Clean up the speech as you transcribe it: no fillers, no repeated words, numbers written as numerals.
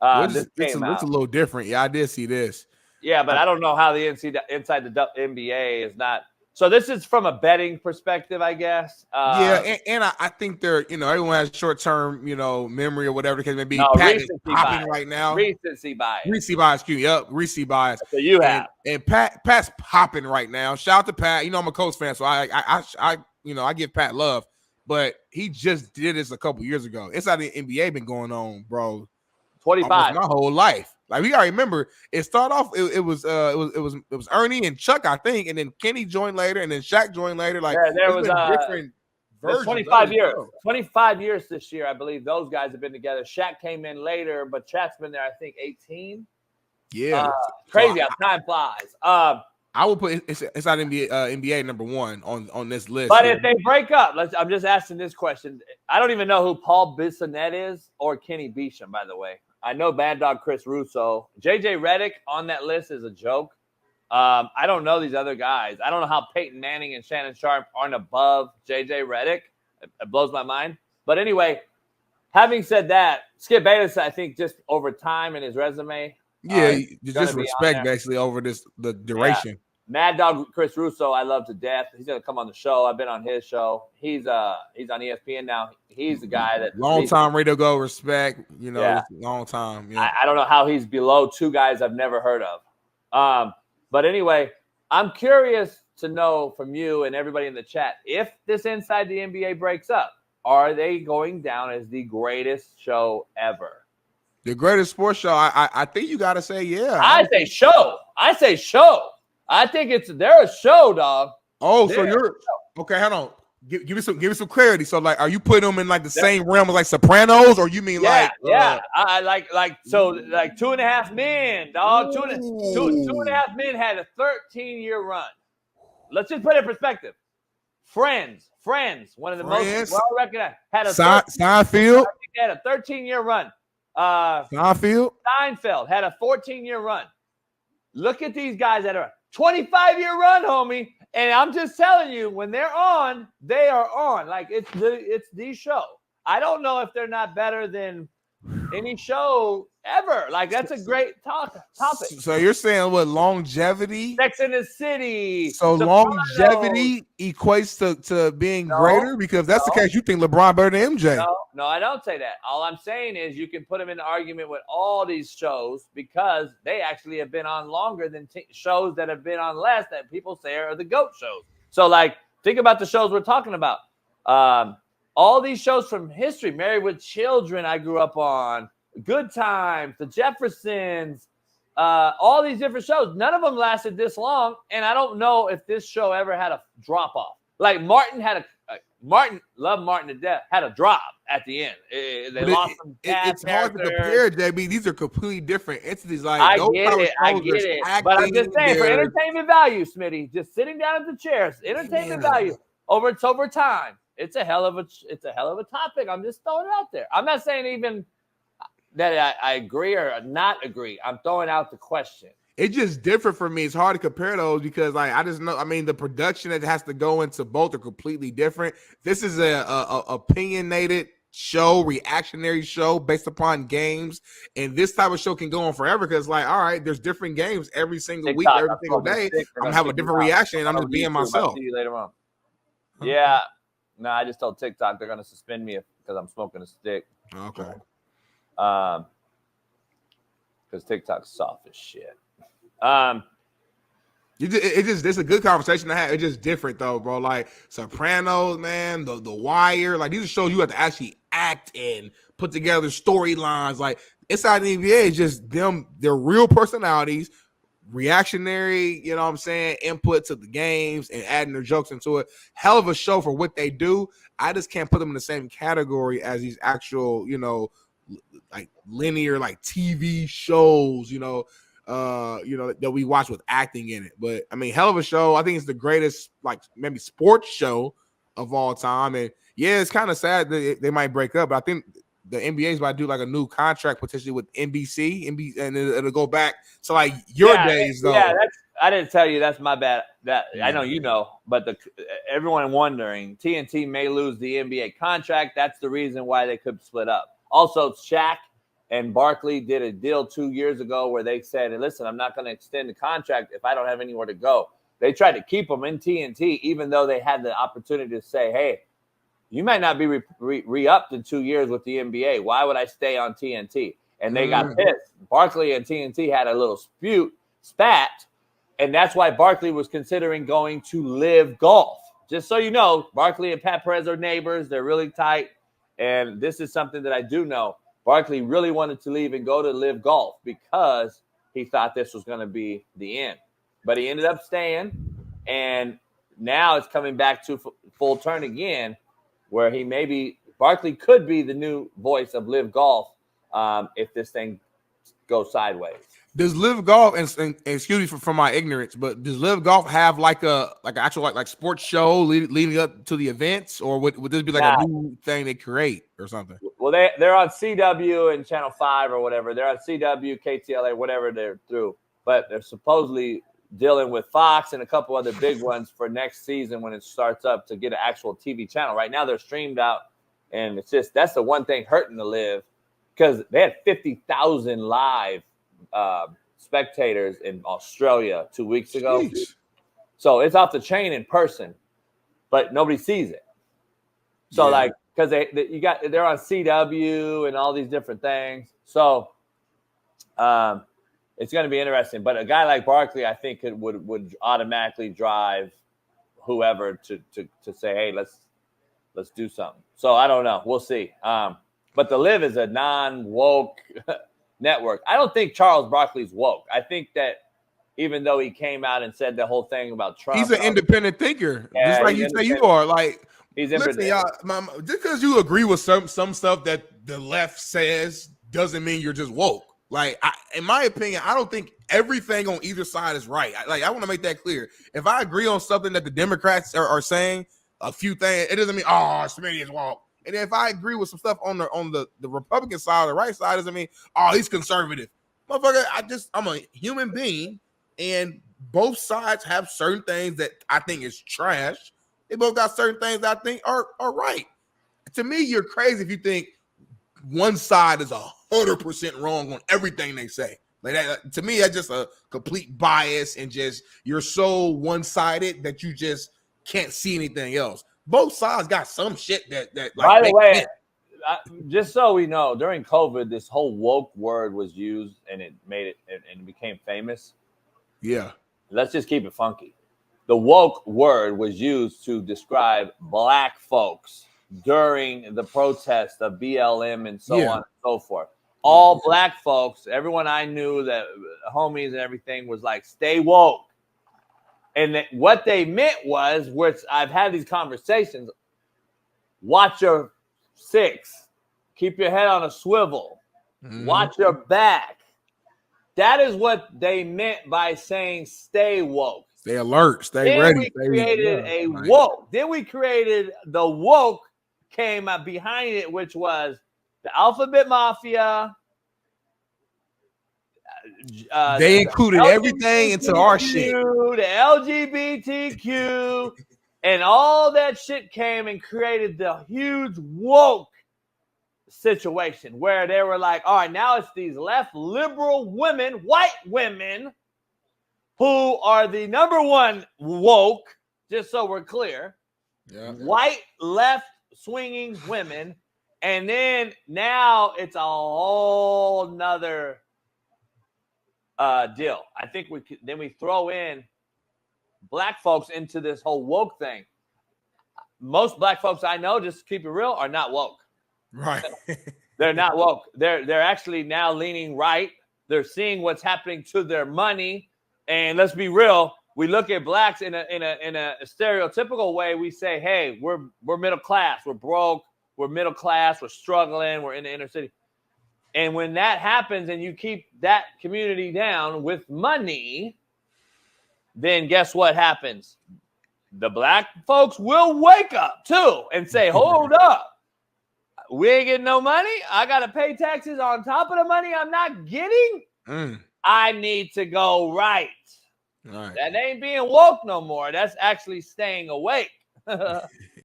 It's a little different. Yeah, I did see this. Yeah, but I don't know how the inside the NBA is not. So this is from a betting perspective, I guess. And I think they're, everyone has short-term, memory or whatever the case may be. No, Pat is recency popping bias. right now. Recency bias. Recency bias. So you have. And Pat's popping right now. Shout out to Pat. I'm a Colts fan, so I give Pat love. But he just did this a couple years ago. Inside the NBA been going on, bro. 25. My whole life. Like we gotta remember, it started off. It was Ernie and Chuck, I think, and then Kenny joined later, and then Shaq joined later. Like there was different versions. 25 years. 25 years this year, I believe. Those guys have been together. Shaq came in later, but Shaq's been there, I think, 18. Yeah, crazy how time flies. I would put it's not NBA number one on this list. But if they break up, I'm just asking this question. I don't even know who Paul Bissonnette is or Kenny Beecham, by the way. I know Bad Dog Chris Russo. JJ Redick on that list is a joke. I don't know these other guys. I don't know how Peyton Manning and Shannon Sharp aren't above JJ Redick. It blows my mind. But anyway, having said that, Skip Bayless, I think just over time in his resume. Yeah, just respect basically over the duration. Yeah. Mad Dog Chris Russo, I love to death. He's gonna come on the show. I've been on his show. He's on ESPN now. He's the guy that long time radio go respect. Long time. Yeah. I don't know how he's below two guys I've never heard of. But anyway, I'm curious to know from you and everybody in the chat, if this Inside the NBA breaks up, are they going down as the greatest show ever? The greatest sports show? I think you got to say yeah. I say show. I think they're a show, dog. Oh, so you're okay. Hold on. Give me some clarity. So, like, are you putting them in like the same realm as like Sopranos, or you mean I like 2.5 Men, dog. Two and a half Men had a 13-year run. Let's just put it in perspective. Friends, one of the most well recognized, had a Seinfeld. Had a 13-year run. Seinfeld had a 14-year run. Look at these guys that are 25-year run, homie. And I'm just telling you, when they're on, they are on. Like it's the show. I don't know if they're not better than any show ever. Like that's a great topic. So you're saying what, longevity? Sex in the City. So longevity equates to being greater? Because if that's the case, you think LeBron better than MJ. No, I don't say that. All I'm saying is you can put them in an argument with all these shows because they actually have been on longer than shows that have been on less that people say are the GOAT shows. So, like, think about the shows we're talking about. All these shows from history, Married with Children, I grew up on, Good Times, The Jeffersons, all these different shows. None of them lasted this long, and I don't know if this show ever had a drop-off. Like, Martin, loved Martin to death, had a drop at the end. They lost some It's hard to compare, JB. These are completely different entities. Like, I get it. But I'm just saying, for entertainment value, Smitty, just sitting down at the chairs, entertainment value over time. It's a hell of a topic. I'm just throwing it out there. I'm not saying even that I agree or not agree. I'm throwing out the question. It's just different for me. It's hard to compare those because, like, I just know. I mean, the production that has to go into both are completely different. This is a opinionated show, reactionary show based upon games, and this type of show can go on forever because, like, all right, there's different games every single week, every single day. I'm gonna have a different reaction, and I'm just being myself. I'll see you later on. Yeah. No, I just told TikTok they're going to suspend me because I'm smoking a stick. Okay. Because TikTok's soft as shit. It's a good conversation to have. It's just different though, bro. Like Sopranos, man, the Wire. Like these are shows you have to actually act in, put together storylines. Like Inside the NBA is just them. They're real personalities. Reactionary, you know what I'm saying, input to the games and adding their jokes into it. Hell of a show for what they do. I just can't put them in the same category as these actual, like linear, like TV shows, that we watch with acting in it. But I mean, hell of a show. I think it's the greatest, like maybe sports show of all time. And yeah, it's kind of sad that they might break up, but I think the NBA is about to do like a new contract potentially with NBC, and it'll go back to like your days though. Yeah, I didn't tell you. That's my bad. I know you know, but everyone wondering, TNT may lose the NBA contract. That's the reason why they could split up. Also, Shaq And Barkley did a deal 2 years ago where they said, listen, I'm not going to extend the contract if I don't have anywhere to go. They tried to keep him in TNT, even though they had the opportunity to say, hey, you might not be re-upped in 2 years with the NBA. Why would I stay on TNT? And they got pissed. Barkley and TNT had a little spat, and that's why Barkley was considering going to Live Golf. Just so you know, Barkley and Pat Perez are neighbors. They're really tight, and this is something that I do know. Barkley really wanted to leave and go to Live Golf because he thought this was going to be the end. But he ended up staying, and now it's coming back to full turn again, where Barkley could be the new voice of Live Golf if this thing goes sideways. Does Live Golf, and excuse me for my ignorance, but does Live Golf have like an actual like sports show leading up to the events, or would this be like a new thing they create or something? Well, they're on CW and Channel 5 or whatever. They're on CW, KTLA, whatever they're through. But they're supposedly dealing with Fox and a couple other big ones for next season when it starts up to get an actual TV channel. Right now they're streamed out, and it's just that's the one thing hurting to Live, because they had 50,000 live spectators in Australia 2 weeks ago. Jeez. So it's off the chain in person, but nobody sees it. So because they're on CW and all these different things. So it's going to be interesting. But a guy like Barkley, I think would automatically drive whoever to say, hey, let's do something. So I don't know. We'll see. But the Live is a non-woke network. I don't think Charles Barkley's woke. I think that even though he came out and said the whole thing about Trump, he's an independent thinker, just like you say you are. Like, he's listen, y'all, just because you agree with some stuff that the left says doesn't mean you're just woke. Like, in my opinion, I don't think everything on either side is right. I want to make that clear. If I agree on something that the Democrats are saying, a few things, it doesn't mean Smitty is woke. And if I agree with some stuff on the Republican side or the right side, doesn't mean he's conservative. Motherfucker, I'm a human being, and both sides have certain things that I think is trash. They both got certain things that I think are right. To me, you're crazy if you think one side is 100% wrong on everything they say. Like that, to me, that's just a complete bias, and just you're so one-sided that you just can't see anything else. Both sides got some shit that like. By the way, just so we know, during COVID, this whole woke word was used, and it became famous. Yeah. Let's just keep it funky. The woke word was used to describe black folks during the protest of BLM and so on and so forth. All black folks, everyone I knew, that homies and everything, was like, stay woke. And what they meant was, which I've had these conversations, watch your six, keep your head on a swivel, watch your back. That is what they meant by saying stay woke. Stay alert, stay ready. We created woke. Then we created the woke came up behind it, which was the Alphabet Mafia. They included everything into our shit. The LGBTQ and all that shit came and created the huge woke situation where they were like, all right, now it's these left liberal women, white women, who are the number one woke, just so we're clear. Yeah. White left swinging women. And then now it's a whole nother deal. I think we throw in black folks into this whole woke thing. Most black folks I know, just to keep it real, are not woke. Right. They're not woke. They're actually now leaning right. They're seeing what's happening to their money. And let's be real, we look at blacks in a stereotypical way. We say, hey, we're middle class, we're broke, we're middle class, we're struggling, we're in the inner city. And when that happens and you keep that community down with money, then guess what happens? The black folks will wake up too and say, hold up. We ain't getting no money. I got to pay taxes on top of the money I'm not getting. I need to go right. That ain't being woke no more. That's actually staying awake.